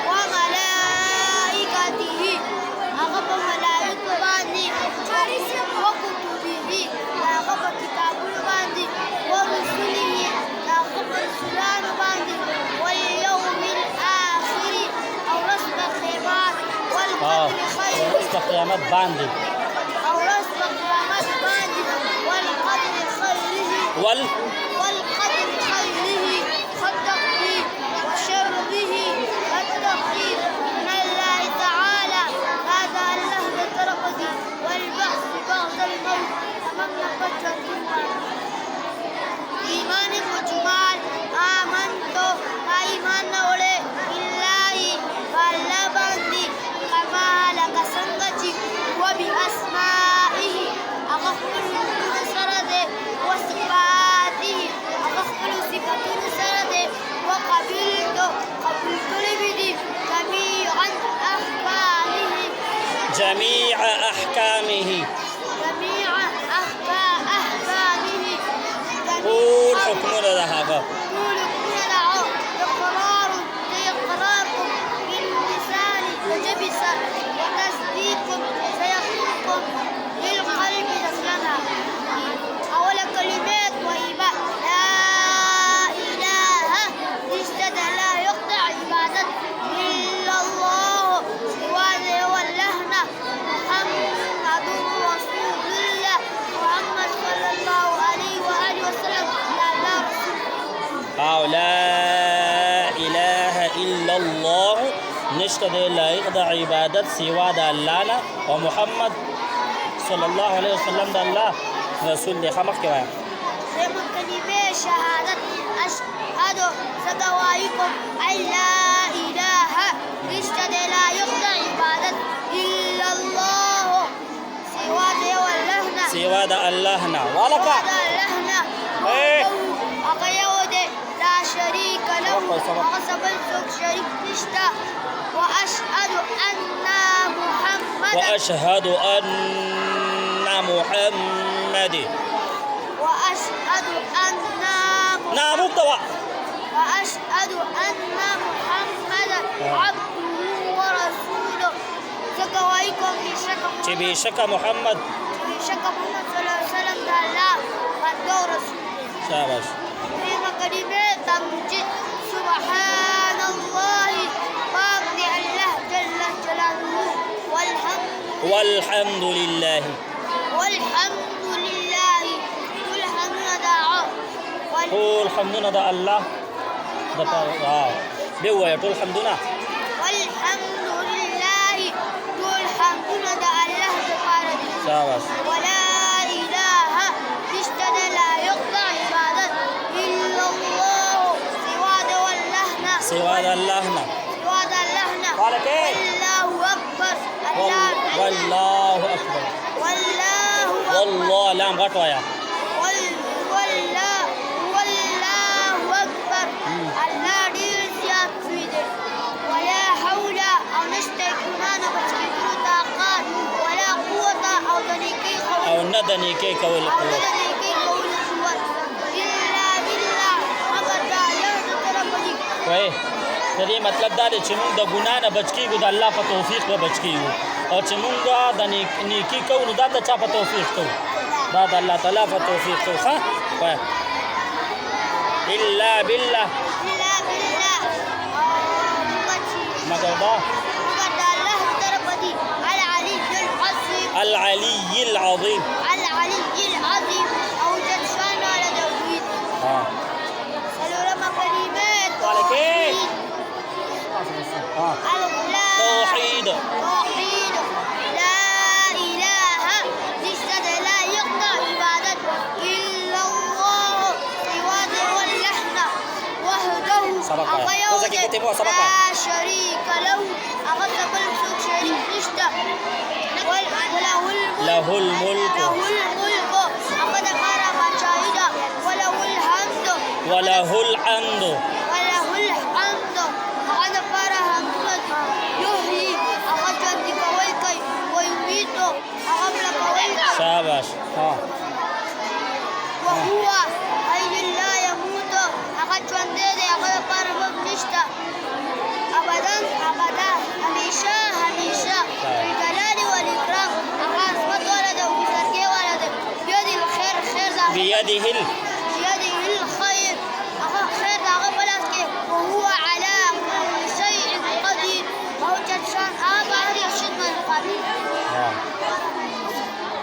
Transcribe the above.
وملائكته هغه په ملائکو باندې وکتبه هغه په کتابونو باندې ورسله هغه په رسولانو باندې واليوم الآخر او رسل الخيرات والقدر خيره رسل قیامت باندې او رسل قیامت باندې والقدر خيره والقدر خيره والتقدير وشره التقدير من الله تعالى هذا الله لترقدي والبعث بعد الموت أمام نبجة إيمان وجمال آمنت إيمان نوله بالله والله باندي كما لك سنجي وبأسمائه أغفر سرده وصفاته أغفر صفات سرده وقبلت لبدي جميع أحكامه قول حكمنا لهذا إقراركم باللسان وجبس وتصديق سيخلقكم للقلب نسلنا أول كلمات طيبة لا إله اشتد لا يقطع عبادة إلا الله سواه واللهنا محمد رسول الله محمد صلى الله عليه وآله وسلم لا رسول أو لا إله إلا الله نشتد لا يقضى عبادة سوى الله ومحمد صلى الله عليه وسلم الله رسول الله خمخ كوايا كلمة شهادة أشهد سدوائكم أن لا إله اشتد لا يقضى عبادة إلا الله سوى واللهنا سوى اللهنا ولك أقيود لا شريك له أغسبل سوك شريك نشتا وأشهد أن محمد وأشهد أن محمدا عبده ورسوله زكوايكم بشك محمد صلى الله عليه وسلم ده الله بنده ورسوله شاباش كلمة كلمات تمجيد سبحان الله بابد الله جل جلاله والحمد لله قول حمدنا ده الله ده بيوه طول حمدنا والحمد لله طول حمدنا ده الله ده شاباش ولا إله اشتد لا يقطع عبادة إلا الله سوى ده اللهنا قال كيف الله أكبر والله أكبر والله لام غطوة يا والله أكبر الله دير سياد ولا حول أو نشتكمان بشكل طاقات ولا قوة أو ندنيكي كول القوة إلا بالله مگر دا يرد طرف دي وای د دې مطلب دا دی چې موږ د ګناه نه بچ کېږو د الله په توفیق به بچ کېږو او چې موږ د نیکي کوو نو دا د چا په توفیق کوو دا د الله تعالی په توفیق کوو ښه وایه الا بالله مگر دا الله طرف دي العلي العظيم أوجد شأن على توحيد سلورما كلمات توحيد لا إله اشتد لا يقطع عبادة إلا الله سواه واللحن وحده لا شريك له أغسق السوق شريك نشتا له الملك أقد قرب شاهدا وله الحمد أقد فرح يحيي أقد جدك ويكي ويميت أقد لك ويكي شاباش وهو حي لا يموت أقد جندد أقد نشته ابدا ابدا همیشه همیشه بالجلال والاکرام هغه عظمت والا دی او بزرګۍ والا دی بيده الخير خیر ظاهر بيده